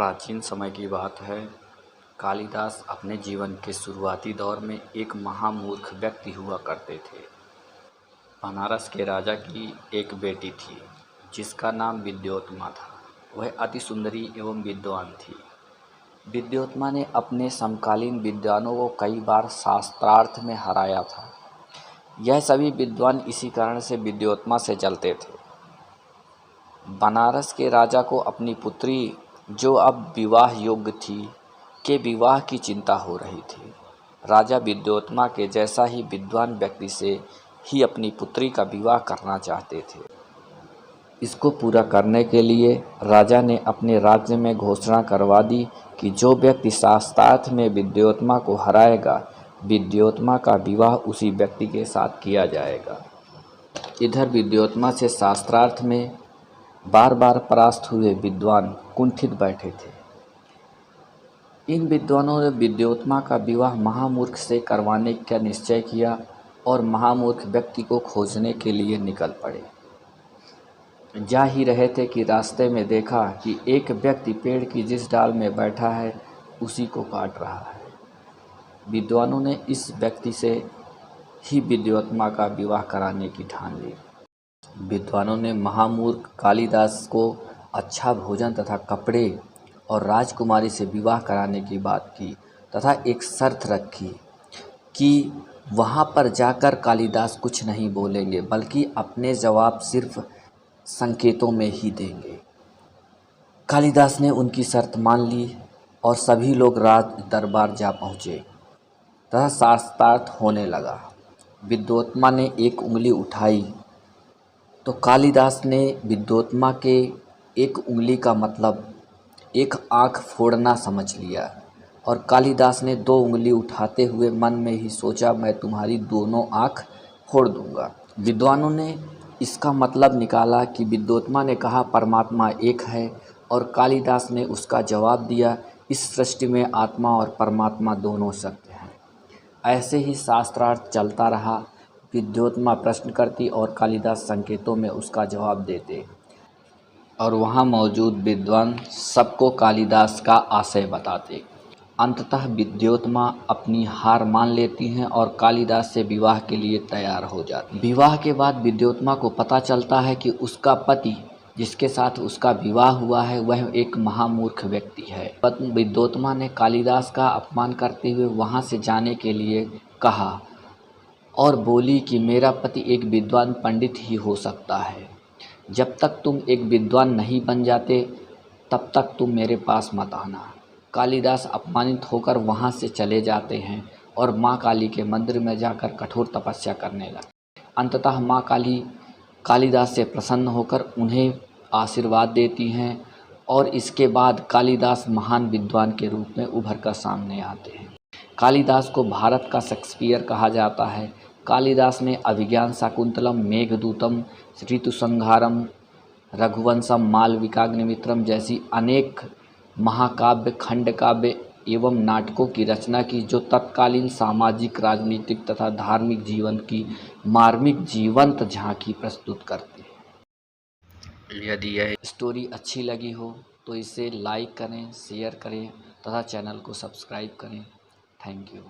प्राचीन समय की बात है। कालिदास अपने जीवन के शुरुआती दौर में एक महामूर्ख व्यक्ति हुआ करते थे। बनारस के राजा की एक बेटी थी जिसका नाम विद्योत्मा था। वह अति सुंदरी एवं विद्वान थी। विद्योत्मा ने अपने समकालीन विद्वानों को कई बार शास्त्रार्थ में हराया था। यह सभी विद्वान इसी कारण से विद्योत्मा से जलते थे। बनारस के राजा को अपनी पुत्री, जो अब विवाह योग्य थी, के विवाह की चिंता हो रही थी। राजा विद्योत्मा के जैसा ही विद्वान व्यक्ति से ही अपनी पुत्री का विवाह करना चाहते थे। इसको पूरा करने के लिए राजा ने अपने राज्य में घोषणा करवा दी कि जो व्यक्ति शास्त्रार्थ में विद्योत्मा को हराएगा, विद्योत्मा का विवाह उसी व्यक्ति के साथ किया जाएगा। इधर विद्योत्मा से शास्त्रार्थ में बार बार परास्त हुए विद्वान कुंठित बैठे थे। इन विद्वानों ने विद्योत्मा का विवाह महामूर्ख से करवाने का निश्चय किया और महामूर्ख व्यक्ति को खोजने के लिए निकल पड़े। जा ही रहे थे कि रास्ते में देखा कि एक व्यक्ति पेड़ की जिस डाल में बैठा है उसी को काट रहा है। विद्वानों ने इस व्यक्ति से ही विद्योत्मा का विवाह कराने की ठान ली। विद्वानों ने महामूर्ख कालिदास को अच्छा भोजन तथा कपड़े और राजकुमारी से विवाह कराने की बात की तथा एक शर्त रखी कि वहाँ पर जाकर कालिदास कुछ नहीं बोलेंगे, बल्कि अपने जवाब सिर्फ संकेतों में ही देंगे। कालिदास ने उनकी शर्त मान ली और सभी लोग राज दरबार जा पहुँचे तथा शास्त्रार्थ होने लगा। विद्योत्मा ने एक उंगली उठाई तो कालिदास ने विद्योत्मा के एक उंगली का मतलब एक आँख फोड़ना समझ लिया और कालिदास ने दो उंगली उठाते हुए मन में ही सोचा, मैं तुम्हारी दोनों आँख फोड़ दूंगा। विद्वानों ने इसका मतलब निकाला कि विद्योत्मा ने कहा परमात्मा एक है और कालिदास ने उसका जवाब दिया, इस सृष्टि में आत्मा और परमात्मा दोनों सत्य हैं। ऐसे ही शास्त्रार्थ चलता रहा। विद्योत्मा प्रश्न करती और कालिदास संकेतों में उसका जवाब देते और वहाँ मौजूद विद्वान सबको कालिदास का आशय बताते। अंततः विद्योत्मा अपनी हार मान लेती हैं और कालिदास से विवाह के लिए तैयार हो जाती। विवाह के बाद विद्योत्मा को पता चलता है कि उसका पति, जिसके साथ उसका विवाह हुआ है, वह एक महामूर्ख व्यक्ति है। विद्योत्मा ने कालिदास का अपमान करते हुए वहाँ से जाने के लिए कहा और बोली कि मेरा पति एक विद्वान पंडित ही हो सकता है। जब तक तुम एक विद्वान नहीं बन जाते तब तक तुम मेरे पास मत आना। कालिदास अपमानित होकर वहाँ से चले जाते हैं और माँ काली के मंदिर में जाकर कठोर तपस्या करने लगे। अंततः माँ काली कालिदास से प्रसन्न होकर उन्हें आशीर्वाद देती हैं और इसके बाद कालिदास महान विद्वान के रूप में उभर कर सामने आते हैं। कालिदास को भारत का शेक्सपियर कहा जाता है। कालिदास ने अभिज्ञान शाकुंतलम, मेघदूतम, ऋतुसंहारम, रघुवंशम, मालविकाग्निमित्रम जैसी अनेक महाकाव्य, खंड काव्य एवं नाटकों की रचना की, जो तत्कालीन सामाजिक, राजनीतिक तथा धार्मिक जीवन की मार्मिक जीवंत झांकी प्रस्तुत करते हैं। यदि यह स्टोरी अच्छी लगी हो तो इसे लाइक करें, शेयर करें तथा चैनल को सब्सक्राइब करें। Thank you.